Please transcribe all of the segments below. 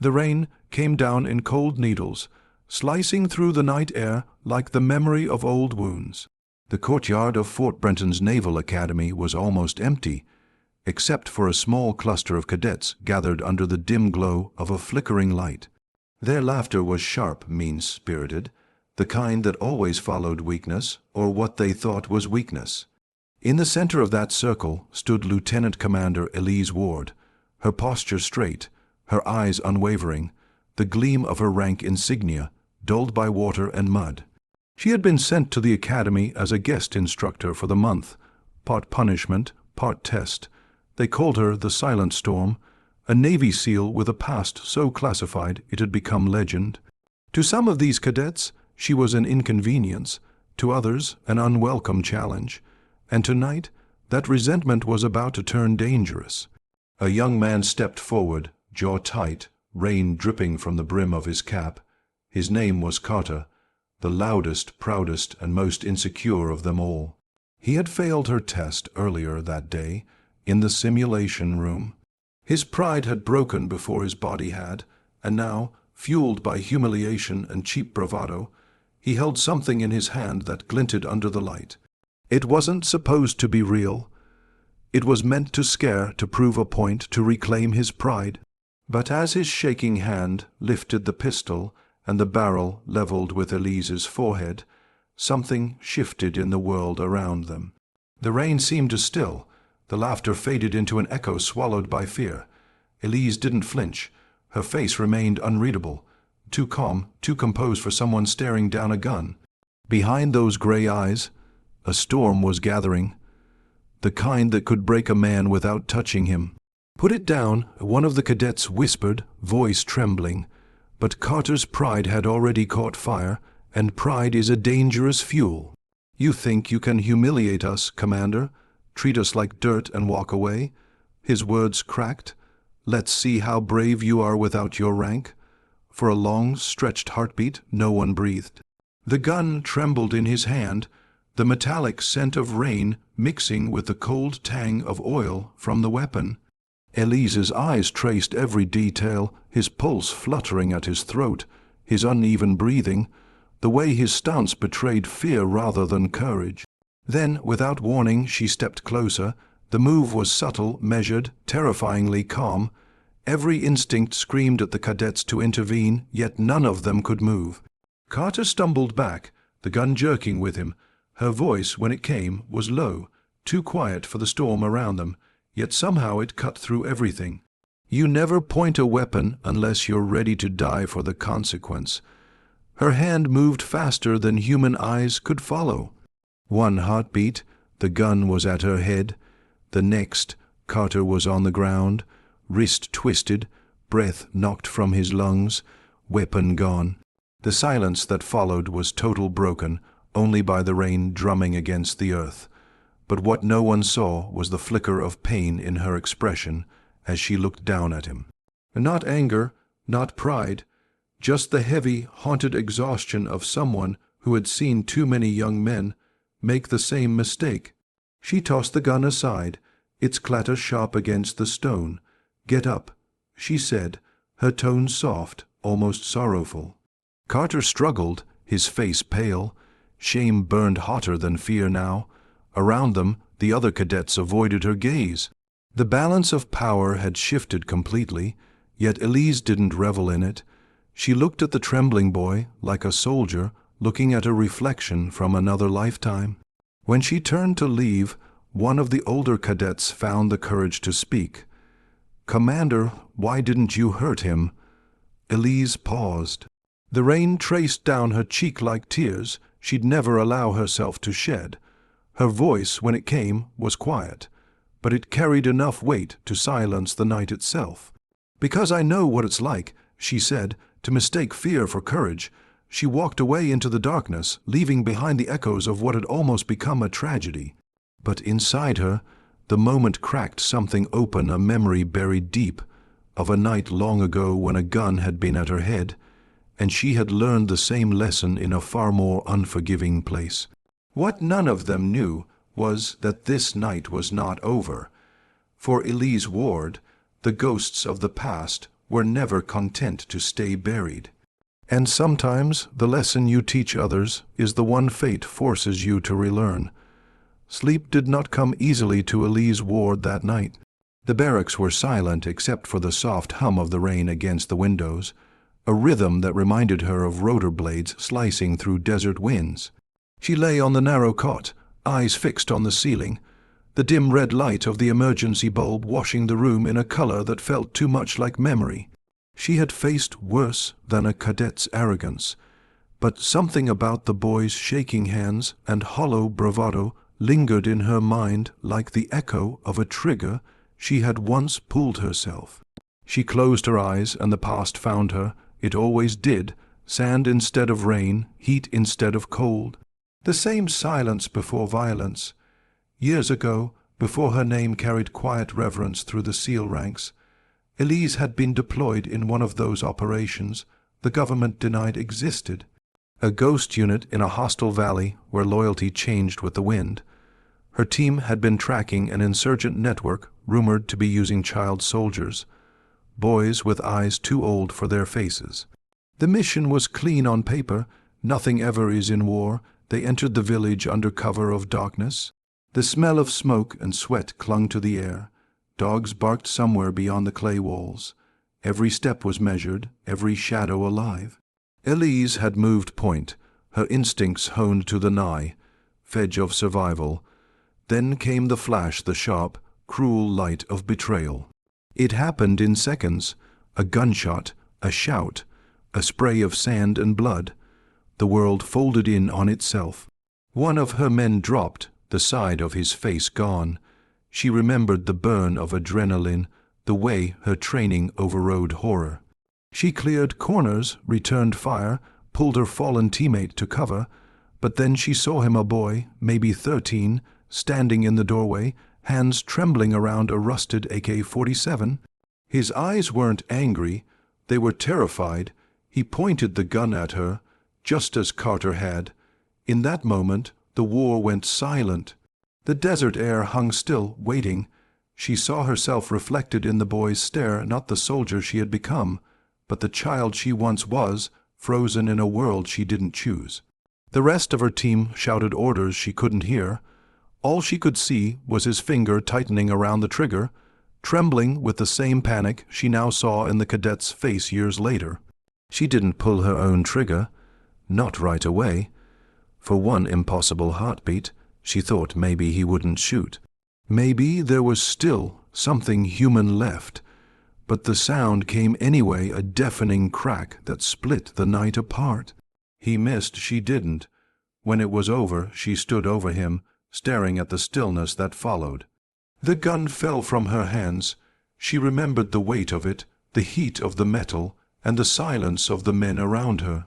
The rain came down in cold needles, slicing through the night air like the memory of old wounds. The courtyard of Fort Brenton's Naval Academy was almost empty, except for a small cluster of cadets gathered under the dim glow of a flickering light. Their laughter was sharp, mean-spirited, the kind that always followed weakness, or what they thought was weakness. In the center of that circle stood Lieutenant Commander Elise Ward, her posture straight, her eyes unwavering, the gleam of her rank insignia dulled by water and mud. She had been sent to the academy as a guest instructor for the month, part punishment, part test. They called her the Silent Storm, a Navy SEAL with a past so classified it had become legend. To some of these cadets, she was an inconvenience, to others an unwelcome challenge, and tonight that resentment was about to turn dangerous. A young man stepped forward, jaw tight, rain dripping from the brim of his cap. His name was Carter, the loudest, proudest, and most insecure of them all. He had failed her test earlier that day, in the simulation room. His pride had broken before his body had, and now, fueled by humiliation and cheap bravado, he held something in his hand that glinted under the light. It wasn't supposed to be real. It was meant to scare, to prove a point, to reclaim his pride. But as his shaking hand lifted the pistol and the barrel leveled with Elise's forehead, something shifted in the world around them. The rain seemed to still. The laughter faded into an echo swallowed by fear. Elise didn't flinch. Her face remained unreadable, too calm, too composed for someone staring down a gun. Behind those gray eyes, a storm was gathering, the kind that could break a man without touching him. "Put it down," one of the cadets whispered, voice trembling. But Carter's pride had already caught fire, and pride is a dangerous fuel. "You think you can humiliate us, Commander? Treat us like dirt and walk away?" His words cracked. "Let's see how brave you are without your rank." For a long, stretched heartbeat, no one breathed. The gun trembled in his hand, the metallic scent of rain mixing with the cold tang of oil from the weapon. Elise's eyes traced every detail, his pulse fluttering at his throat, his uneven breathing, the way his stance betrayed fear rather than courage. Then, without warning, she stepped closer. The move was subtle, measured, terrifyingly calm. Every instinct screamed at the cadets to intervene, yet none of them could move. Carter stumbled back, the gun jerking with him. Her voice, when it came, was low, too quiet for the storm around them, yet somehow it cut through everything. "You never point a weapon unless you're ready to die for the consequence." Her hand moved faster than human eyes could follow. One heartbeat, the gun was at her head. The next, Carter was on the ground, wrist twisted, breath knocked from his lungs, weapon gone. The silence that followed was total, broken only by the rain drumming against the earth. But what no one saw was the flicker of pain in her expression as she looked down at him. Not anger, not pride, just the heavy, haunted exhaustion of someone who had seen too many young men make the same mistake. She tossed the gun aside, its clatter sharp against the stone. "Get up," she said, her tone soft, almost sorrowful. Carter struggled, his face pale. Shame burned hotter than fear now. Around them, the other cadets avoided her gaze. The balance of power had shifted completely, yet Elise didn't revel in it. She looked at the trembling boy like a soldier looking at a reflection from another lifetime. When she turned to leave, one of the older cadets found the courage to speak. "Commander, why didn't you hurt him?" Elise paused. The rain traced down her cheek like tears she'd never allow herself to shed. Her voice, when it came, was quiet, but it carried enough weight to silence the night itself. "Because I know what it's like," she said, "to mistake fear for courage." She walked away into the darkness, leaving behind the echoes of what had almost become a tragedy. But inside her, the moment cracked something open, a memory buried deep, of a night long ago when a gun had been at her head, and she had learned the same lesson in a far more unforgiving place. What none of them knew was that this night was not over. For Elise Ward, the ghosts of the past were never content to stay buried. And sometimes the lesson you teach others is the one fate forces you to relearn. Sleep did not come easily to Elise Ward that night. The barracks were silent except for the soft hum of the rain against the windows, a rhythm that reminded her of rotor blades slicing through desert winds. She lay on the narrow cot, eyes fixed on the ceiling, the dim red light of the emergency bulb washing the room in a color that felt too much like memory. She had faced worse than a cadet's arrogance, but something about the boy's shaking hands and hollow bravado lingered in her mind like the echo of a trigger she had once pulled herself. She closed her eyes and the past found her. It always did, sand instead of rain, heat instead of cold. The same silence before violence. Years ago, before her name carried quiet reverence through the SEAL ranks, Elise had been deployed in one of those operations the government denied existed, a ghost unit in a hostile valley where loyalty changed with the wind. Her team had been tracking an insurgent network rumored to be using child soldiers, boys with eyes too old for their faces. The mission was clean on paper. Nothing ever is in war. They entered the village under cover of darkness. The smell of smoke and sweat clung to the air. Dogs barked somewhere beyond the clay walls. Every step was measured, every shadow alive. Elise had moved point, her instincts honed to the nigh, edge of survival. Then came the flash, the sharp, cruel light of betrayal. It happened in seconds, a gunshot, a shout, a spray of sand and blood. The world folded in on itself. One of her men dropped, the side of his face gone. She remembered the burn of adrenaline, the way her training overrode horror. She cleared corners, returned fire, pulled her fallen teammate to cover, but then she saw him, a boy, maybe 13, standing in the doorway, hands trembling around a rusted AK-47. His eyes weren't angry, they were terrified. He pointed the gun at her, just as Carter had. In that moment, the war went silent. The desert air hung still, waiting. She saw herself reflected in the boy's stare, not the soldier she had become, but the child she once was, frozen in a world she didn't choose. The rest of her team shouted orders she couldn't hear. All she could see was his finger tightening around the trigger, trembling with the same panic she now saw in the cadet's face years later. She didn't pull her own trigger, not right away. For one impossible heartbeat, she thought maybe he wouldn't shoot. Maybe there was still something human left, but the sound came anyway, a deafening crack that split the night apart. He missed, she didn't. When it was over, she stood over him, staring at the stillness that followed. The gun fell from her hands. She remembered the weight of it, the heat of the metal, and the silence of the men around her.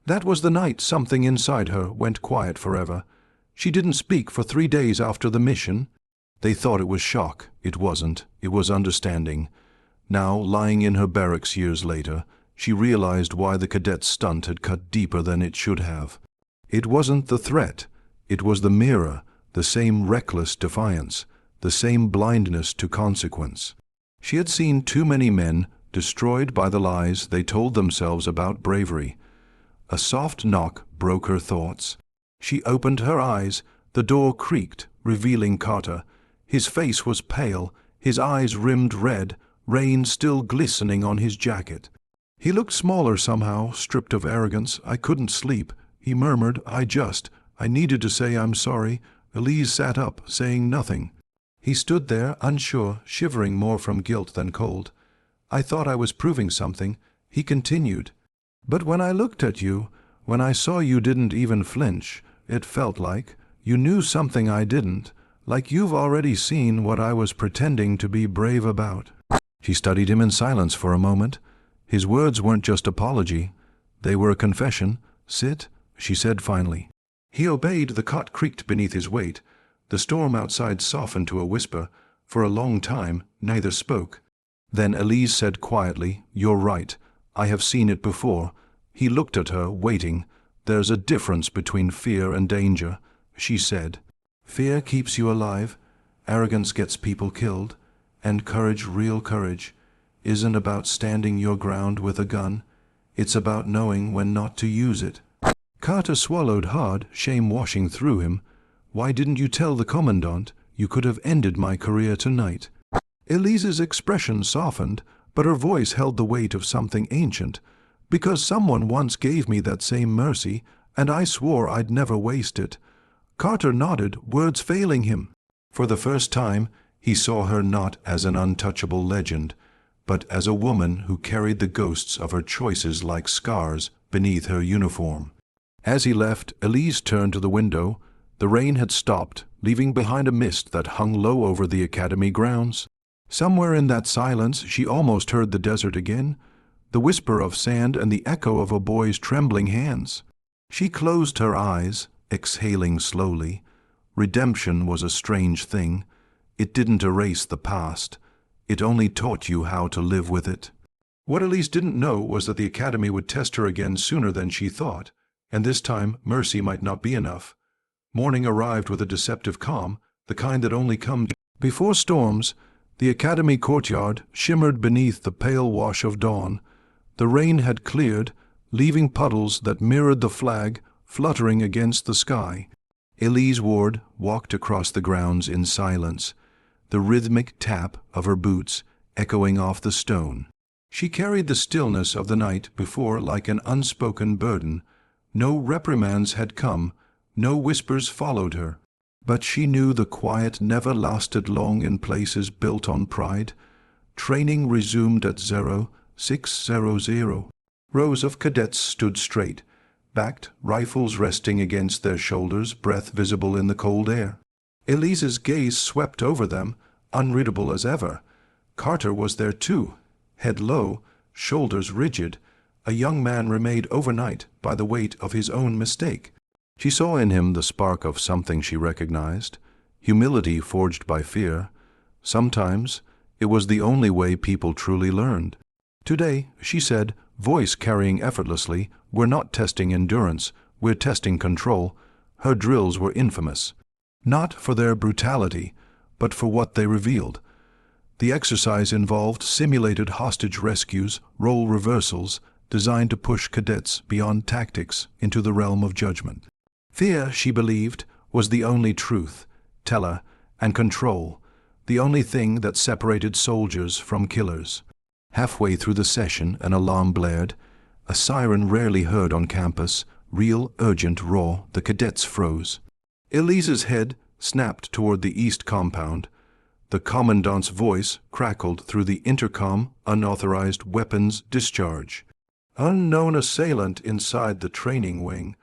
That was the night something inside her went quiet forever. She didn't speak for 3 days after the mission. They thought it was shock. It wasn't. It was understanding. Now, lying in her barracks years later, she realized why the cadet's stunt had cut deeper than it should have. It wasn't the threat. It was the mirror, the same reckless defiance, the same blindness to consequence. She had seen too many men destroyed by the lies they told themselves about bravery. A soft knock broke her thoughts. She opened her eyes. The door creaked, revealing Carter. His face was pale, his eyes rimmed red, rain still glistening on his jacket. He looked smaller somehow, stripped of arrogance. "I couldn't sleep," he murmured. I needed to say I'm sorry." Elise sat up, saying nothing. He stood there, unsure, shivering more from guilt than cold. "I thought I was proving something," he continued. "But when I looked at you, when I saw you didn't even flinch, it felt like you knew something I didn't, like you've already seen what I was pretending to be brave about." She studied him in silence for a moment. His words weren't just apology. They were a confession. "Sit," she said finally. He obeyed. The cot creaked beneath his weight. The storm outside softened to a whisper. For a long time, neither spoke. Then Elise said quietly, "You're right. I have seen it before." He looked at her, waiting. "There's a difference between fear and danger," she said. "Fear keeps you alive. Arrogance gets people killed. And courage, real courage, isn't about standing your ground with a gun. It's about knowing when not to use it." Carter swallowed hard, shame washing through him. "Why didn't you tell the commandant? You could have ended my career tonight." Elise's expression softened, but her voice held the weight of something ancient. "Because someone once gave me that same mercy, and I swore I'd never waste it." Carter nodded, words failing him. For the first time, he saw her not as an untouchable legend, but as a woman who carried the ghosts of her choices like scars beneath her uniform. As he left, Elise turned to the window. The rain had stopped, leaving behind a mist that hung low over the academy grounds. Somewhere in that silence she almost heard the desert again, the whisper of sand and the echo of a boy's trembling hands. She closed her eyes, exhaling slowly. Redemption was a strange thing. It didn't erase the past. It only taught you how to live with it. What Elise didn't know was that the academy would test her again sooner than she thought, and this time mercy might not be enough. Morning arrived with a deceptive calm, the kind that only comes before storms. The academy courtyard shimmered beneath the pale wash of dawn. The rain had cleared, leaving puddles that mirrored the flag fluttering against the sky. Elise Ward walked across the grounds in silence, the rhythmic tap of her boots echoing off the stone. She carried the stillness of the night before like an unspoken burden. No reprimands had come, no whispers followed her. But she knew the quiet never lasted long in places built on pride. Training resumed at 0600. Rows of cadets stood straight, backed, rifles resting against their shoulders, breath visible in the cold air. Elise's gaze swept over them, unreadable as ever. Carter was there too, head low, shoulders rigid. A young man remade overnight by the weight of his own mistake. She saw in him the spark of something she recognized, humility forged by fear. Sometimes it was the only way people truly learned. Today, she said, voice carrying effortlessly, "We're not testing endurance, we're testing control." Her drills were infamous, not for their brutality, but for what they revealed. The exercise involved simulated hostage rescues, role reversals, designed to push cadets beyond tactics into the realm of judgment. Fear, she believed, was the only truth, teller, and control, the only thing that separated soldiers from killers. Halfway through the session, an alarm blared, a siren rarely heard on campus, real, urgent, raw. The cadets froze. Elise's head snapped toward the east compound. The commandant's voice crackled through the intercom, unauthorized weapons discharge. Unknown assailant inside the training wing.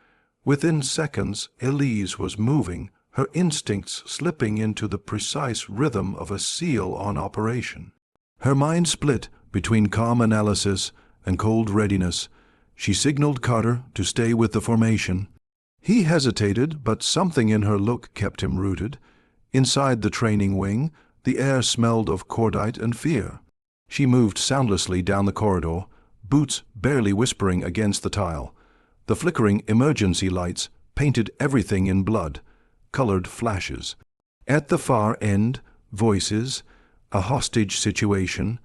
Within seconds, Elise was moving, her instincts slipping into the precise rhythm of a SEAL on operation. Her mind split between calm analysis and cold readiness. She signaled Carter to stay with the formation. He hesitated, but something in her look kept him rooted. Inside the training wing, the air smelled of cordite and fear. She moved soundlessly down the corridor, boots barely whispering against the tile. The flickering emergency lights painted everything in blood, colored flashes. At the far end, voices, a hostage situation.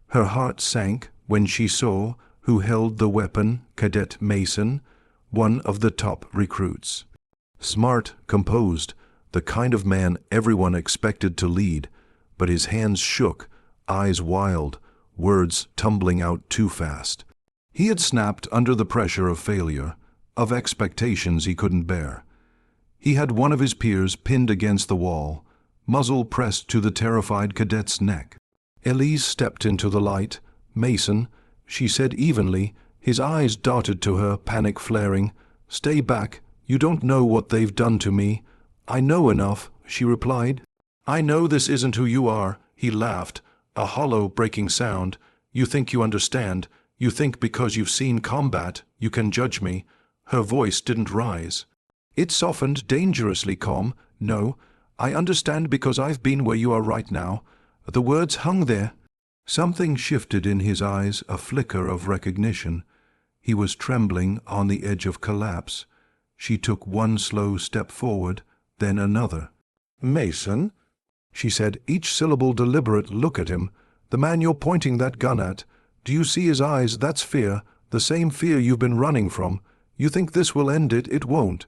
Her heart sank when she saw who held the weapon, Cadet Mason, one of the top recruits. Smart, composed, the kind of man everyone expected to lead, but his hands shook, eyes wild, words tumbling out too fast. He had snapped under the pressure of failure, of expectations he couldn't bear. He had one of his peers pinned against the wall, muzzle pressed to the terrified cadet's neck. Elise stepped into the light. "Mason," she said evenly, his eyes darted to her, panic flaring. "Stay back. You don't know what they've done to me." "I know enough," she replied. "I know this isn't who you are," he laughed, a hollow, breaking sound. "You think you understand. You think because you've seen combat, you can judge me." Her voice didn't rise. It softened, dangerously calm. "No, I understand because I've been where you are right now." The words hung there. Something shifted in his eyes, a flicker of recognition. He was trembling on the edge of collapse. She took one slow step forward, then another. "Mason," she said, each syllable deliberate. "Look at him. The man you're pointing that gun at. Do you see his eyes? That's fear, the same fear you've been running from. You think this will end it? It won't.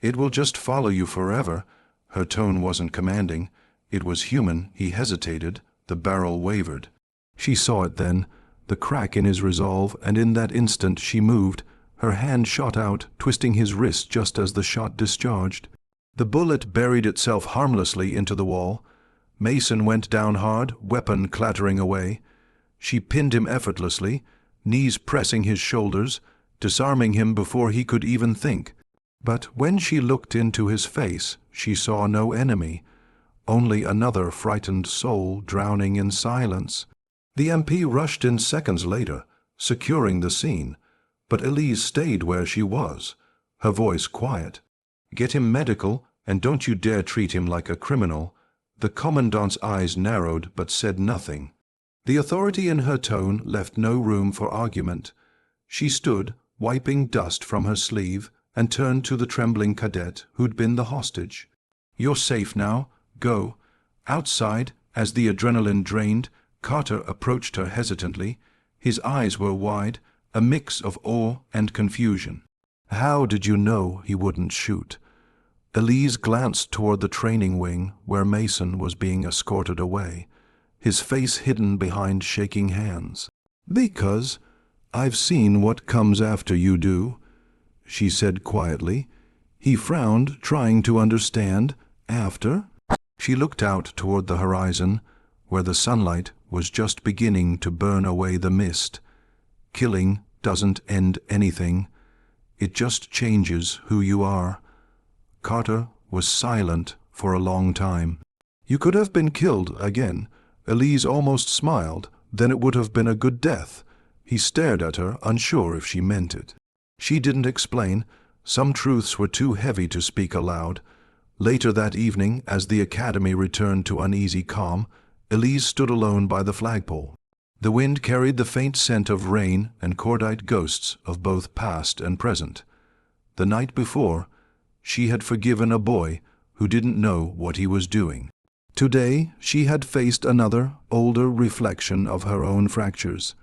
It will just follow you forever." Her tone wasn't commanding. It was human. He hesitated. The barrel wavered. She saw it then, the crack in his resolve, and in that instant she moved. Her hand shot out, twisting his wrist just as the shot discharged. The bullet buried itself harmlessly into the wall. Mason went down hard, weapon clattering away. She pinned him effortlessly, knees pressing his shoulders, disarming him before he could even think. But when she looked into his face, she saw no enemy, only another frightened soul drowning in silence. The MP rushed in seconds later, securing the scene, but Elise stayed where she was, her voice quiet. "Get him medical, and don't you dare treat him like a criminal." The commandant's eyes narrowed but said nothing. The authority in her tone left no room for argument. She stood, wiping dust from her sleeve, and turned to the trembling cadet who'd been the hostage. "You're safe now. Go." Outside, as the adrenaline drained, Carter approached her hesitantly. His eyes were wide, a mix of awe and confusion. "How did you know he wouldn't shoot?" Elise glanced toward the training wing where Mason was being escorted away, his face hidden behind shaking hands. "Because I've seen what comes after you do," she said quietly. He frowned, trying to understand. "After?" She looked out toward the horizon, where the sunlight was just beginning to burn away the mist. Killing doesn't end anything. It just changes who you are. Carter was silent for a long time. "You could have been killed again." Elise almost smiled. "Then it would have been a good death." He stared at her, unsure if she meant it. She didn't explain. Some truths were too heavy to speak aloud. Later that evening, as the academy returned to uneasy calm, Elise stood alone by the flagpole. The wind carried the faint scent of rain and cordite ghosts of both past and present. The night before, she had forgiven a boy who didn't know what he was doing. Today, she had faced another, older reflection of her own fractures.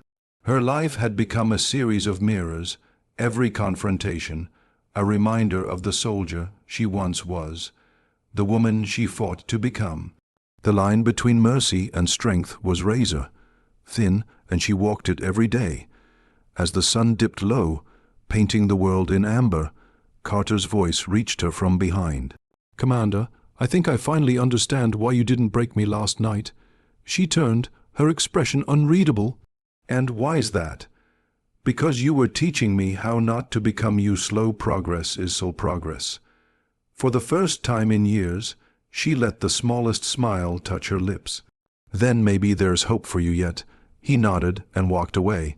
Her life had become a series of mirrors, every confrontation, a reminder of the soldier she once was, the woman she fought to become. The line between mercy and strength was razor thin, and she walked it every day. As the sun dipped low, painting the world in amber, Carter's voice reached her from behind. "Commander, I think I finally understand why you didn't break me last night." She turned, her expression unreadable. "And why's that?" "Because you were teaching me how not to become you. Slow progress is slow progress." For the first time in years, she let the smallest smile touch her lips. "Then maybe there's hope for you yet." He nodded and walked away.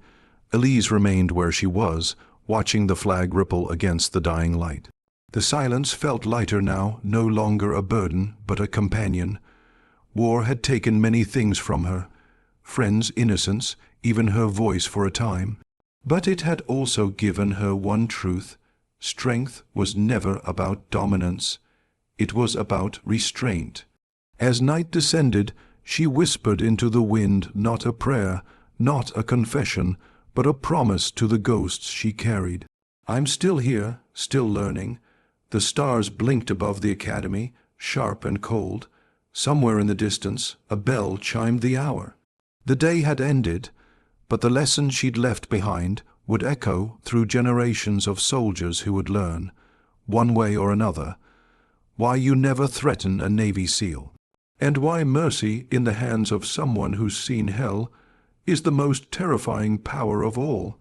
Elise remained where she was, watching the flag ripple against the dying light. The silence felt lighter now, no longer a burden, but a companion. War had taken many things from her, friends, innocence, even her voice for a time. But it had also given her one truth: strength was never about dominance. It was about restraint. As night descended, she whispered into the wind not a prayer, not a confession, but a promise to the ghosts she carried. "I'm still here, still learning." The stars blinked above the academy, sharp and cold. Somewhere in the distance, a bell chimed the hour. The day had ended, but the lesson she'd left behind would echo through generations of soldiers who would learn, one way or another, why you never threaten a Navy SEAL, and why mercy in the hands of someone who's seen hell is the most terrifying power of all.